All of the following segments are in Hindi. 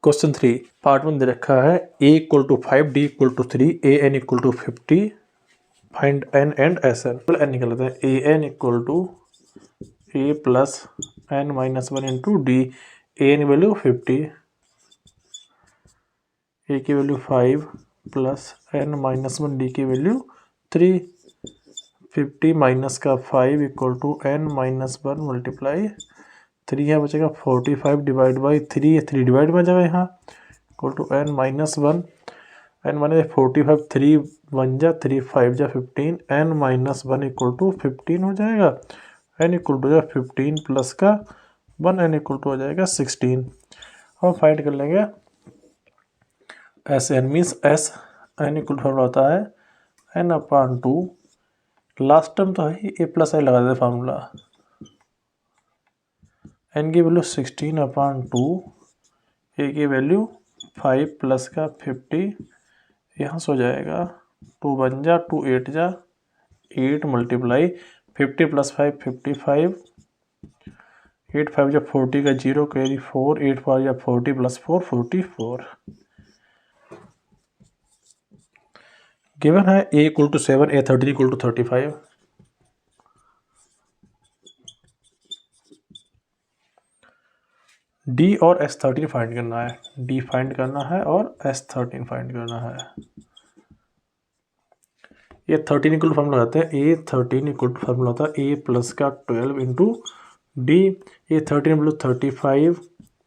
क्वेश्चन 3 पार्ट 1 दे रखा है a equal to 5 d equal to 3 a n equal to 50 find n and S N. n निकल लेते हैं a n equal to a plus n minus 1 into D. a n value 50, a की value 5 plus n minus 1 D की वैल्यू 3। 50 माइनस का 5 equal to n minus 1 multiply 3 यहाँ बचेगा 45 डिवाइड बाई 3, 3 डिवाइड में जाएगा यहाँ equal to n minus 1। n minus 45 3 1 जा 3 5 जा 15 n माइनस 1 इक्वल टू 15 हो जाएगा। n इक्वल टू हो जाएगा 15 प्लस का 1 n इक्वल टू हो जाएगा 16। हम फाइंड कर लेंगे S N means S n equal to होता है n अपान 2। लास्ट टर्म तो है a प्लस आई लगा देते फार्मूला। n की वैल्यू 16 अपान 2, a की वैल्यू 5 प्लस का 50 यहाँ से हो जाएगा 2 1 जा 2 8 जा 8 मल्टीप्लाई 50 प्लस 5 55 8 5 जा 40 का 0 कैरी 4 8 5 जा 40 प्लस 4 44। गिवन है a equal to 7 a 13 equal to 35। d और s13 फाइंड करना है, d फाइंड करना है और s13 फाइंड करना है। ये 13 इक्वल फार्मूला होता है a 13 इक्वल टू फार्मूला होता है a प्लस का 12 into D. A 13 plus 35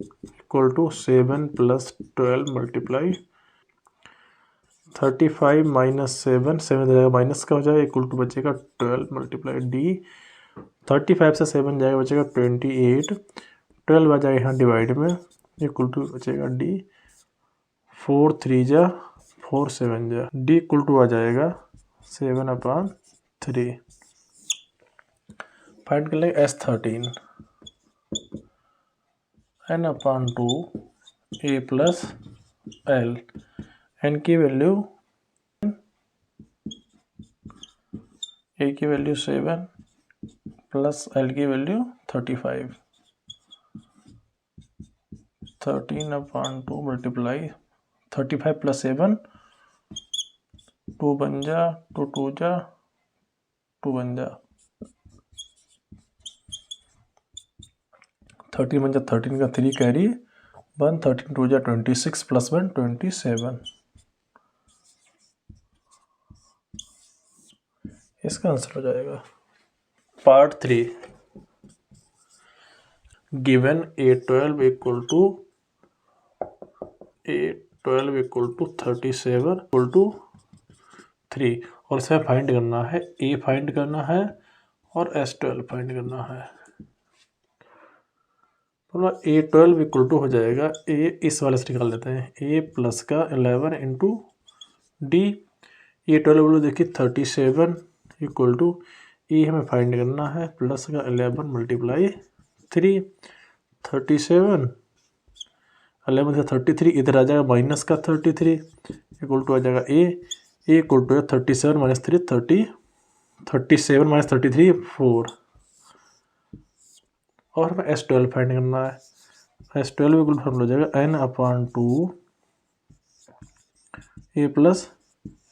equal to 7 plus 12 multiply 35 minus 7 जाएगा माइनस का हो जाएगा इक्वल टू बचेगा 12 मल्टीप्लाई डी। 35 से 7 जाएगा बचेगा 28, 12 आ जाएगा यहाँ डिवाइड में इक्वल टू बचेगा डी। 4 3 जा 4 7 जा डी इक्वल टू आ जाएगा 7 अपान 3। फाइंड कर लेंगे S13 n upon 2 a plus L. n की वैल्यू a की वैल्यू 7 प्लस एल की वैल्यू 35। 13 अपान 2 मल्टीप्लाई 35 प्लस 7 2 बन जा 2 2 जा 2 बन जा 13 बन जा 13 का 3 कैरी 1 13 2 जा 26 प्लस 1 27। इसका आंसर हो जाएगा। Part 3 given a12 equal to 37 equal to 3 और इसे फाइंड करना है, a फाइंड करना है और s12 फाइंड करना है। तो a12 इक्वल टू हो जाएगा a इस वाले से निकाल लेते हैं a प्लस का 11 इंटू डी। a12 बोलो देखिए 37 इक्वल टू e हमें फाइंड करना है प्लस का 11 मल्टीप्लाई 3। 37 11 से 33 इधर आ जाएगा माइनस का 33 इक्वल टू आ जाएगा a equal to 37 minus 3 37 minus 33 4। और हमें S12 फाइंड करना है। S12 इक्वल टू हो जाएगा n upon 2 a plus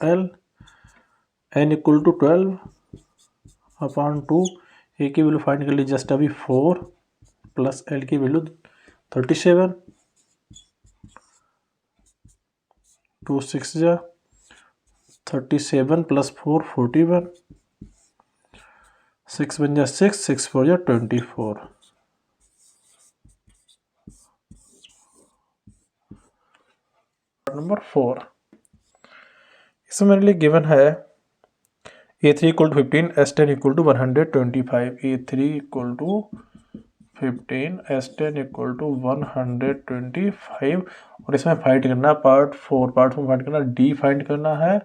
L. n equal to 12 upon 2 a की वैल्यू फाइंड कर ली जस्ट अभी 4 प्लस एल की वैल्यू 37 2 6 जा 37 प्लस 4 41 6 बन जा 6 6 4 जा 24। नंबर 4 इसमें मेरे लिए गिवन है a3 equal to 15 s10 equal to 125। a3 equal to 15 s10 equal to 125 और इसमें फाइंड करना है पार्ट 4 फाइंड करना है, d फाइंड करना है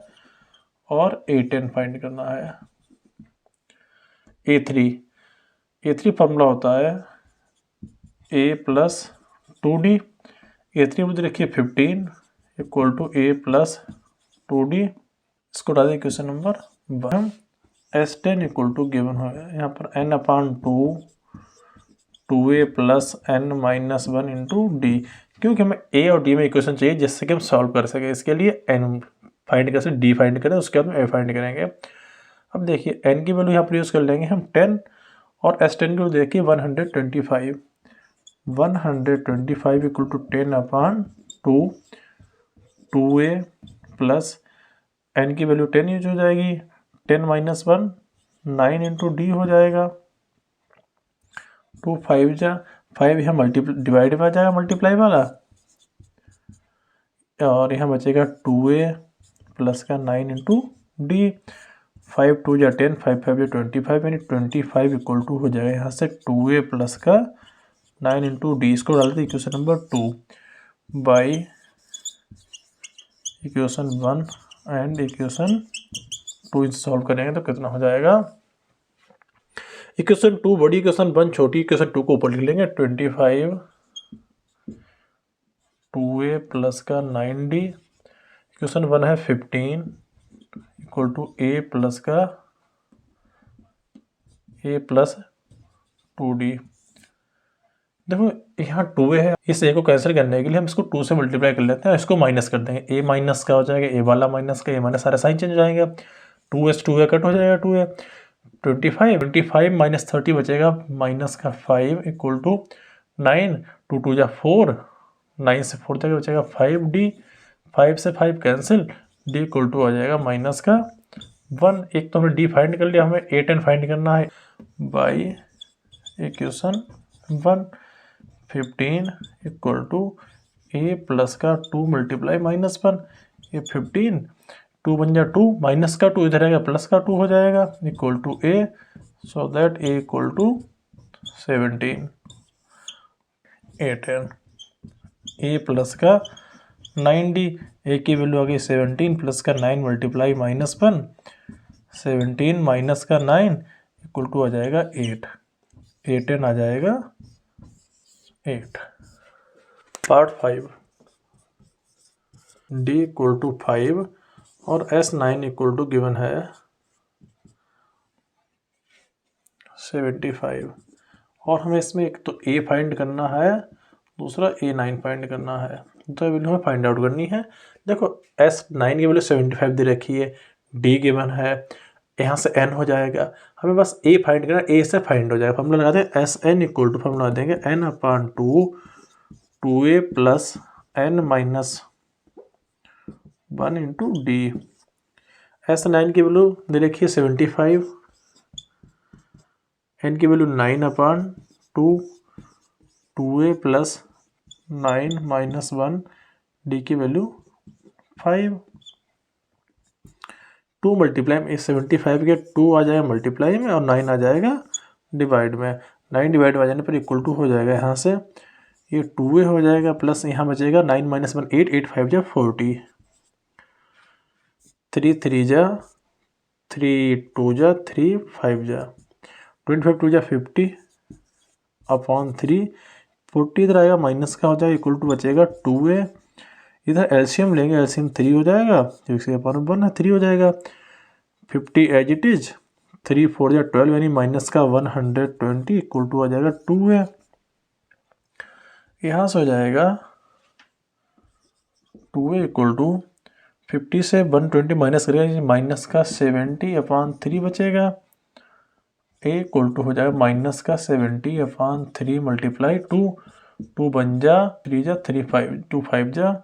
और a10 फाइंड करना है। a3 फॉर्मूला होता है a प्लस 2d। a3 मुझे देखिए 15 equal to a plus 2d। इसको डाल दें question number 1। s10 equal to given हो गया यहाँ पर n upon 2 2a plus n minus 1 into D. क्योंकि हमें ए और डी में इक्वेशन चाहिए जिससे कि हम सॉल्व कर सकें। इसके लिए एन फाइंड कर सकते, डी फाइंड करें, उसके बाद में ए फाइंड करेंगे। अब देखिए एन की वैल्यू यहाँ पर यूज़ कर लेंगे हम 10 और एस 10 की वैल्यू देखिए 125। 125 equal to 10/2 2a plus N की वैल्यू 10 यूज हो जाएगी, 10 - 1 9 इंटू डी हो जाएगा। 2 5 जा 5 यहाँ डिवाइड में आ जाएगा मल्टीप्लाई वाला, और यहाँ बचेगा 2a प्लस का 9 इंटू डी। 5 2 जा 10, 5 5 जा 25, यानी 25 इक्वल टू हो जाएगा यहाँ से 2a प्लस का 9 इंटू डी। इसको डालते equation number 2 by equation 1 and equation 2 इसे सॉल्व करेंगे तो कितना हो जाएगा। इक्वेशन 2 बड़ी, इक्वेशन 1 छोटी, इक्वेशन 2 को ऊपर लिख लेंगे 25 2a प्लस का 9d। इक्वेशन 1 है 15 इक्वल टू a प्लस का a प्लस 2d। देखो यहाँ 2a है, इस a को कैंसिल करने के लिए हम इसको 2 से मल्टीप्लाई कर लेते हैं, इसको माइनस कर देंगे। a माइनस का हो जाएगा, a वाला माइनस का, a माइनस सारे साइन चेंज हो जाएंगे। 2s 2a कट हो जाएगा, 2a 25 माइनस 30 बचेगा माइनस का 5 इक्वल टू 9 2 2 जा 4 9 से 4 तक बचेगा 5d। 5 से 5 कैंसिल, d इक्वल टू आ जाएगा माइनस का 1। एक तो हमने d फाइंड कर लिया, हमें a 10 फाइंड करना है by equation 1। 15 equal to a plus का 2 मल्टीप्लाई माइनस 1, ये 15 2 बन जा 2 माइनस का 2 इधर आएगा प्लस का 2 हो जाएगा equal to a, so that a equal to 17। a 10 a plus का 9d, a की वैल्यू आ गई 17 प्लस का 9 मल्टीप्लाई माइनस 1, 17 माइनस का 9 इक्वल टू आ जाएगा 8। a 10 आ जाएगा 8। पार्ट 5 d इक्वल टू 5 और s 9 इक्वल टू गिवन है 75, और हमें इसमें एक तो a फाइंड करना है, दूसरा a 9 फाइंड करना है। तो वैल्यू हमें फाइंड आउट करनी है। देखो s 9 की वैल्यू 75 दे रखी है, d गिवन है, यहाँ से n हो जाएगा, हमें बस a फाइंड करना, a से फाइंड हो जाएगा। फॉर्मूला लगाते हैं S N equal to, formula देंगे n/2 2a plus n minus 1 into D. s 9 की वैल्यू दे रखी है 75, n की value 9/2 2a plus 9 minus 1, D की वैल्यू 5। 2 मल्टीप्लाई में 75 के 2 आ जाएगा मल्टीप्लाई में और 9 आ जाएगा डिवाइड में। 9 डिवाइड में आ जाने पर इक्वल टू हो जाएगा, यहाँ से ये 2a हो जाएगा प्लस यहाँ बचेगा 9 माइनस 1 8, 8 5 जा 40, 3 3 जा 3 2 जा 3 5 जा 25 2 जा 50 अपॉन 3, 40 इधर आएगा माइनस का हो जाएगा इक्वल टू बचेगा 2a। इधर एलसीएम लेंगे, एलसीएम 3 हो जाएगा, 6/1 है 3 हो जाएगा। 50 एज इट इज, 3 4 जा 12 यानी माइनस का 120 इक्वल टू आ जाएगा 2a। यहाँ से हो जाएगा 2a इक्वल टू 50 से 120 माइनस करेगा, माइनस का 70/3 बचेगा। a इक्वल टू हो जाएगा माइनस का 70/3 मल्टीप्लाई 2, 2 बन जा 3 जा 3 5 2 5 जा,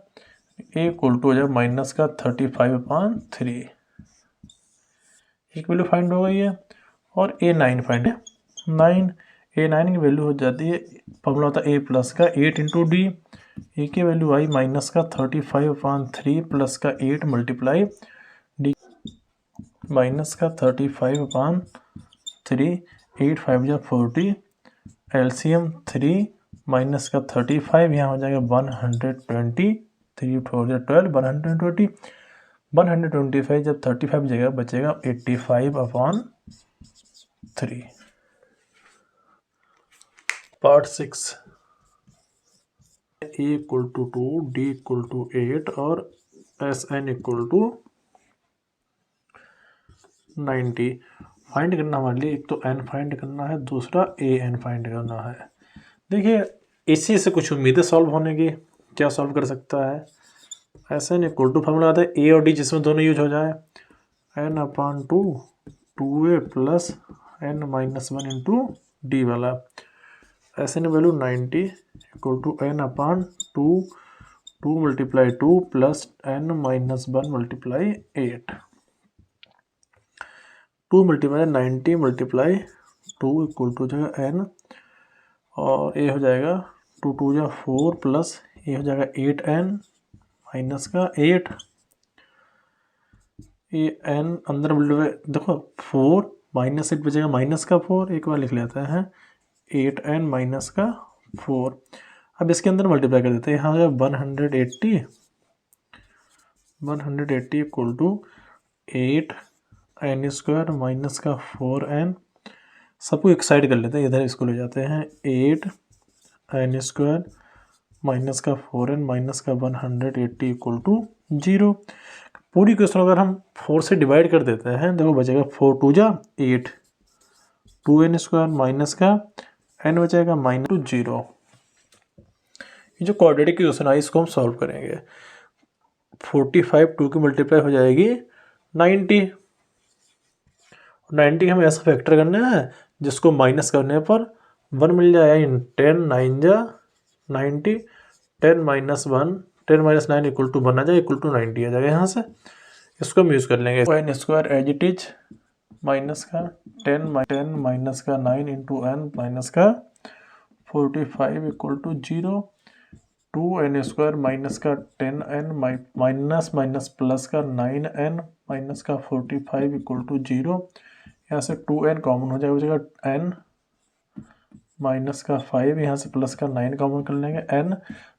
a इक्वल टू हो जाएगा माइनस का 35/3। एक वैल्यू फाइंड हो गई है, और a 9 फाइंड है। 9 a 9 की वैल्यू हो जाती है, फॉर्मूला होता है a प्लस का 8 इंटू डी। ए की वैल्यू आई माइनस का 35/3 प्लस का 8 मल्टीप्लाई डी माइनस का 35/3, 8 5 जा 40, एलसीएम 3 माइनस का 35, यहाँ हो जाएगा 120, 3 4 जा 12 120, 125 जब 35 जगह बचेगा 85/3। Part 6 a equal to 2 d equal to 8 और S N equal to 90 find करना हमारे लिए। एक तो n फाइंड करना है, दूसरा a n फाइंड करना है। देखिए इसी से कुछ उम्मीदें सॉल्व होने की, क्या सॉल्व कर सकता है, ऐसे नहीं इक्वल टू फार्मूला आता है ए और डी जिसमें दोनों यूज हो जाए, n upon 2 plus n minus 1 into D वाला, ऐसे ने value 90 equal to n upon 2 multiply 2 plus n minus 1 multiply 8, 2 multiply 90 multiply 2 equal to जो है n, और ये हो जाएगा 2 2 जा 4 प्लस ये हो जाएगा 8n माइनस का 8, ये n अंदर मल्टीप्लाई, देखो 4 माइनस 8 बचेगा माइनस का 4, एक बार लिख लेते हैं 8n माइनस का 4। अब इसके अंदर मल्टीप्लाई कर देते हैं, यहाँ हो जाएगा 180 equal to 8n square minus का 4n, सबको एक साइड कर लेते हैं, इधर इसको ले जाते हैं, 8n स्क्वायर माइनस का 4n माइनस का 180 इक्वल टू 0। पूरी क्वेश्चन अगर हम 4 से डिवाइड कर देते हैं, देखो बचेगा 4 2 जा 8, 2n स्क्वायर माइनस का n बचेगा माइनस टू 0। ये जो क्वाड्रेटिक क्वेश्चन है इसको हम सॉल्व करेंगे। 45 2 की मल्टीप्लाई हो जाएगी 90, 90 हमें ऐसा फैक्टर करना है जिसको माइनस करने पर 1 मिल जाए, 10 9 जा 90, 10 माइनस 1 10 माइनस 9 इक्वल टू 1 आ जाए, इक्वल टू 90 आ जाएगा। यहाँ से इसको हम यूज़ कर लेंगे, n square as it is minus का 10 माइनस का 9 इंटू n माइनस का 45 equal to 0, 2n square minus का 10n माइनस माइनस प्लस का 9n माइनस का 45 इक्वल टू 0, यहाँ से 2n कॉमन हो जाएगा, n माइनस का 5, यहाँ से प्लस का 9 कॉमन कर लेंगे, n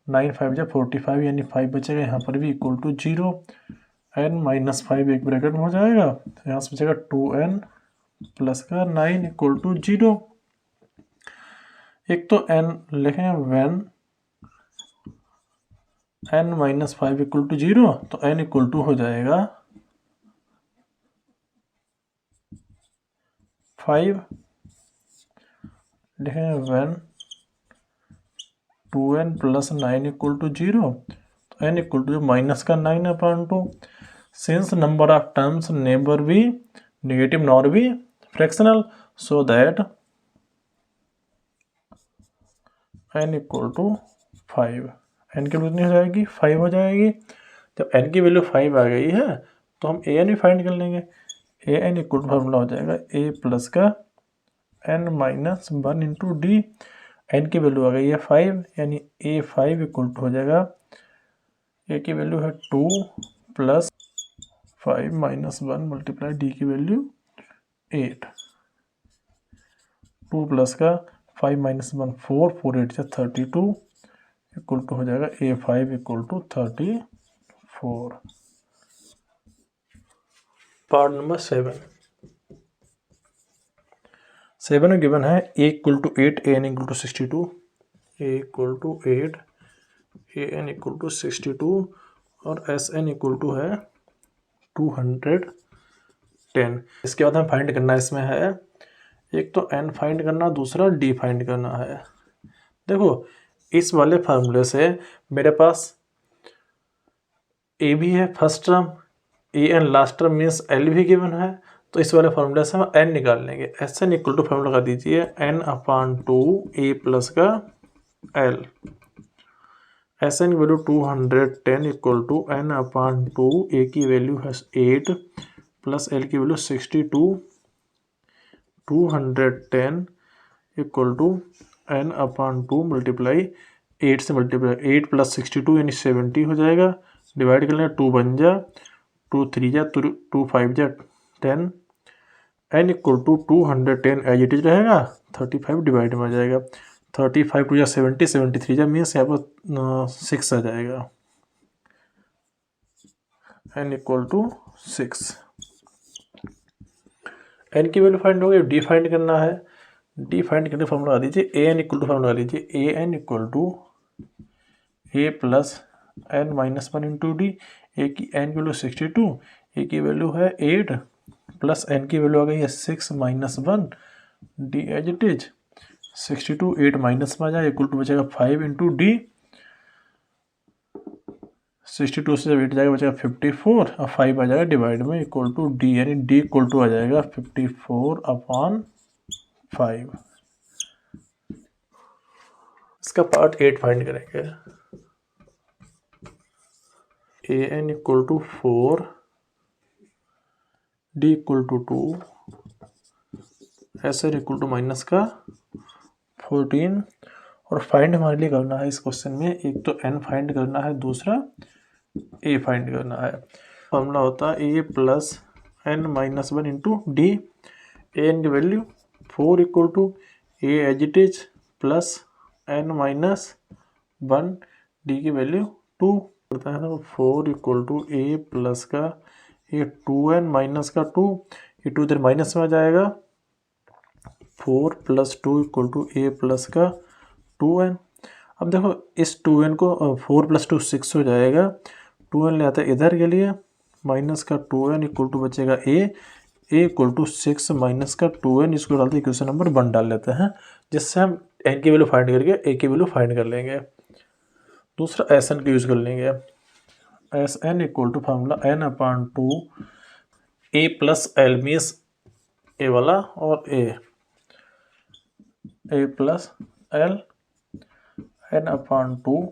9 5 जा 45 यानी 5 बचेगा, यहाँ पर भी इक्वल टू 0, n माइनस 5 एक ब्रैकेट में हो जाएगा, यहाँ से बचेगा 2n प्लस का 9 इक्वल टू 0। एक तो n लिखें when n minus 5 equal to 0, तो n इक्वल टू हो जाएगा 5, लिखें when 2n plus 9 equal to 0, तो n इक्वल टू माइनस का 9 upon 2। Since number of terms never be negative nor be fractional, so that n equal to 5, n की वैल्यू कितनी हो जाएगी 5 हो जाएगी। जब n की वैल्यू 5 आ गई है तो हम an भी फाइंड कर लेंगे, an इक्वल टू फार्मूला हो जाएगा a प्लस का n minus 1 into D, n की वैल्यू आ गई है 5 यानी a 5 इक्वल टू हो जाएगा, a की वैल्यू है 2 प्लस 5 माइनस 1 मल्टीप्लाई डी की वैल्यू 8, 2 प्लस का 5 माइनस 1 4 4 8 जा 32 इक्वल टू हो जाएगा a 5 equal to 34। Part number 7 में गिवन है a equal to 8 an equal to 62, a equal to 8 an equal to 62 और sn इक्वल टू है 210। इसके बाद हमें फाइंड करना इसमें है, एक तो n फाइंड करना, दूसरा d फाइंड करना है। देखो इस वाले फार्मूले से मेरे पास a भी है first term, an last term means l भी गिवन है, तो इस वाले फार्मूले से हम n निकाल लेंगे। sn इक्वल टू फार्मूला लगा दीजिए n अपान 2 a प्लस का l, sn की value 210 equal to n upon 2 a की वैल्यू है 8 प्लस l की value 62, 210 equal to n upon 2 multiply 8 से मल्टीप्लाई 8 प्लस 62 यानी 70 हो जाएगा, डिवाइड कर लेंगे 2 बन जा 2 3 जा 2 5 जा 10, n equal to 210 as it is रहेगा, 35 डिवाइड में आ जाएगा, 35 टू या 70 73 जा मीन्स यहाँ पर 6 आ जाएगा, n इक्वल टू 6। n की वैल्यू फाइंड हो गई, d फाइंड करना है, d फाइंड करने फॉर्मूला आ दीजिए an इक्वल टू फॉर्मूला आ लीजिए an equal to a plus n minus 1 into D, a की n की वैल्यू 62, a की वैल्यू है 8 प्लस n की वैल्यू आ गई है 6 minus 1 D as it is 62, 8 minus में आ जाए इक्वल टू बचेगा 5 इंटू डी, 62 से जब 8 जाएगा बचेगा 54 और 5 आ जाएगा डिवाइड में इक्वल टू डी, यानी डी इक्वल टू आ जाएगा 54/5। इसका पार्ट 8 फाइंड करेंगे। A N equal to 4, D equal to 2, S N equal to minus का 14। और फाइंड हमारे लिए करना है इस क्वेश्चन में, एक तो एन फाइंड करना है, दूसरा ए फाइंड करना है। फॉर्मूला होता है A plus N minus 1 into D. A N की value 4 equal to A as it is plus N minus 1, D की वैल्यू 2 करता है ना। 4 इक्वल टू ए प्लस का ये 2n माइनस का 2, ये 2 इधर माइनस में आ जाएगा। 4 plus 2 equal to A plus का 2n। अब देखो इस 2n को 4 प्लस 2 6 हो जाएगा, 2n ले आता है इधर के लिए, माइनस का 2n इक्वल टू बचेगा ए इक्वल टू 6 माइनस का 2n, इसको डालते इक्वेशन नंबर 1 डाल लेते हैं, जिससे हम n की वैल्यू फाइंड करके a की वैल्यू फाइंड कर लेंगे। दूसरा एस एन का यूज़ कर लेंगे। S N equal to formula n/2 a plus L means A वाला और A plus L n/2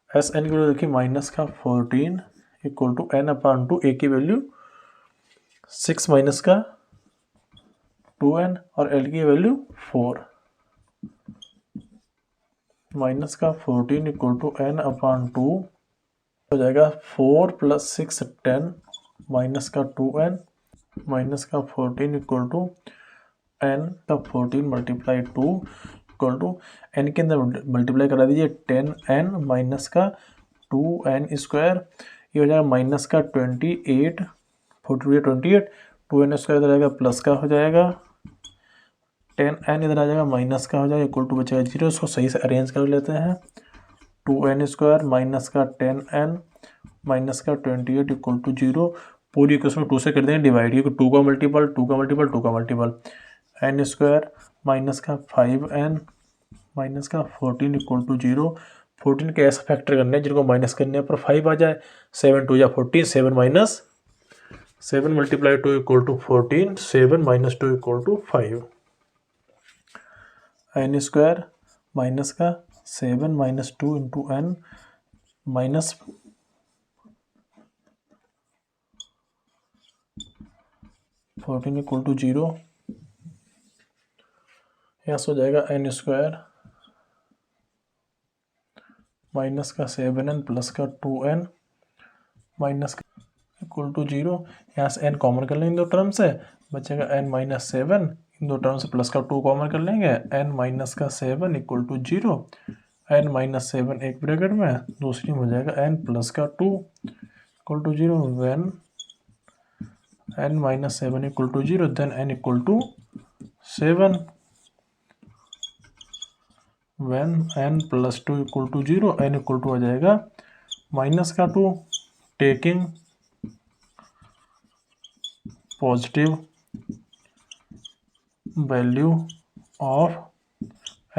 S N की वैल्यू देखिए माइनस का 14 इक्वल टू n/2 ए की वैल्यू 6 माइनस का 2n और एल की वैल्यू 4 माइनस का 14 इक्वल टू n/2 हो जाएगा 4 प्लस 6 10 माइनस का 2n माइनस का 14 इक्वल टू n का 14 मल्टीप्लाई 2 इक्वल टू n के अंदर मल्टीप्लाई करा दीजिए 10n माइनस का 2n स्क्वायर, ये हो जाएगा माइनस का 28, 42 28, 2n स्क्वायर इधर आएगा प्लस का हो जाएगा, 10n इधर आ जाएगा माइनस का हो जाएगा इक्वल टू बचेगा 0। इसको सही से अरेंज कर लेते हैं। 2n स्क्वायर माइनस का 10n माइनस का 28 इक्वल टू 0। पूरी इक्वेशन 2 से कर देंगे डिवाइड, क्योंकि 2 का मल्टीपल 2 का मल्टीपल 2 का मल्टीपल, n स्क्वायर माइनस का 5n माइनस का 14 इक्वल टू 0। 14 के ऐसा फैक्टर करने हैं जिनको माइनस करने पर 5 आ जाए। 7 2 या 14, 7 minus 7 multiply 2 equal to 14, 7 minus 2 equal to 5। n square minus का 7 minus 2 into n minus 14 equal to 0। यहाँ से हो जाएगा n स्क्वायर माइनस का 7n प्लस का 2n माइनस का इक्वल टू 0। यहाँ से n कॉमन कर लेंगे दो टर्म से, बचेगा n माइनस 7, इन दो टर्म से प्लस का 2 कॉमन कर लेंगे, n माइनस का 7 इक्वल टू 0। n माइनस 7 एक ब्रैकेट में, दूसरी में हो जाएगा n प्लस का 2 equal to 0। When n minus 7 equal to 0 then n equal to 7। When n plus 2 equal to 0 n equal to आ जाएगा माइनस का 2, taking positive value of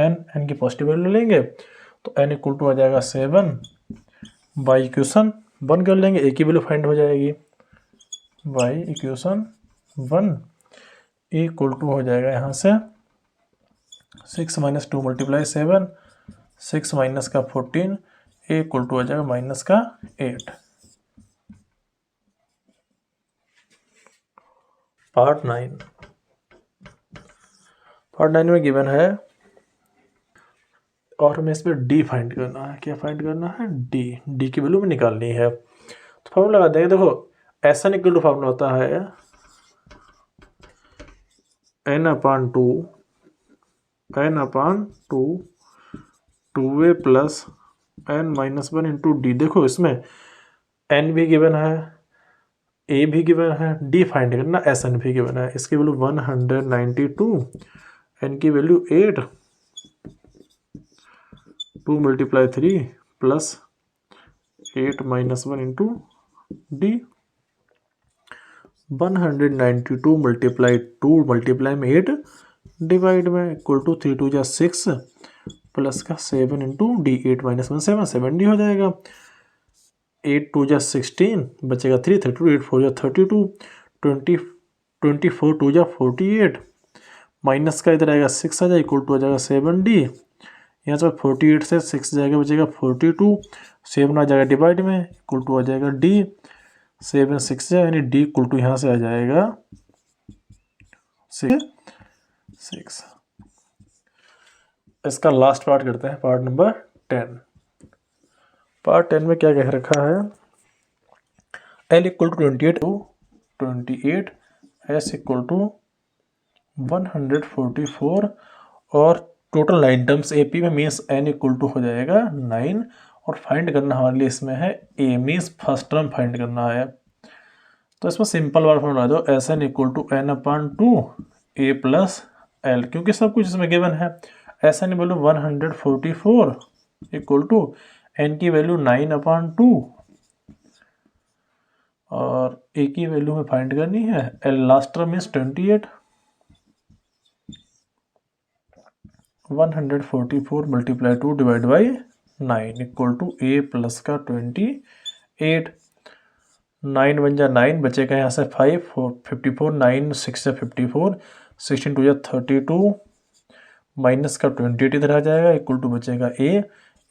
n की पॉजिटिव वैल्यू लेंगे तो n इक्वल टू आ जाएगा 7 बाई इक्वेशन 1 कर लेंगे, a की वैल्यू फाइंड हो जाएगी बाई इक्वेशन 1 इक्वल टू हो जाएगा यहाँ से 6 माइनस 2 मल्टीप्लाई 7, 6 माइनस का 14 इक्वल टू आ जाएगा माइनस का 8। पार्ट 9 में गिवन है और हमें इसमें डी फाइंड करना है। क्या फाइंड करना है? डी की वैल्यू में निकालनी है। तो फॉर्मूला लगा देंगे। देखो S N equal to formula होता है n/2 2a plus n minus 1 into D. देखो इसमें n भी गिवन है, a भी गिवन है, d फाइंड करना, एस एन भी गिवन है। इसकी वैल्यू 192, n की value 8, 2 multiply 3 plus 8 minus 1 into D. 192 multiply 2 multiply में 8 डिवाइड में इक्वल टू 3 2 जा 6 प्लस का 7 इंटू डी। 8 माइनस 1 7 डी हो जाएगा। 8 2 जा 16 बचेगा 3, 32, 8 4 जा 32, 24 2 जा 48, माइनस का इधर आएगा 6 आ जाए इक्वल टू आ जाएगा 7D। यहाँ से 48 से 6 जाएगा बचेगा 42, 7 आ जाएगा डिवाइड में इक्वल टू आ जाएगा D, 7 6 जाए यानी D इक्वल टू यहाँ से आ जाएगा 6। इसका लास्ट पार्ट करते हैं, पार्ट नंबर 10। पार्ट 10 में क्या कह रखा है, L equal to 28 S equal to 144 और टोटल 9 टर्म्स AP में मीन्स N इक्वल टू हो जाएगा 9 और फाइंड करना हमारे लिए इसमें है A means first term find करना है। तो इसमें सिंपल वाला फॉर्मूला दो SN equal to N/2 A plus L, क्योंकि सब कुछ इसमें गिवन है। SN की वैल्यू 144 इक्वल टू N की वैल्यू 9/2 और A की वैल्यू में फाइंड करनी है L last term means 28, 144 multiply 2 divide by 9 equal to A plus का 28, 9 1 जा 9 बचेगा यहाँ से 5 54, 9 6 जा 54, 16 2 जा 32 माइनस का 28 इधर आ जाएगा इक्वल टू बचेगा A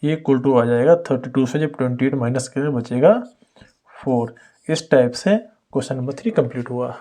इक्वल टू आ जाएगा 32 से जब 28 माइनस करें बचेगा 4। इस टाइप से क्वेश्चन नंबर 3 कंप्लीट हुआ।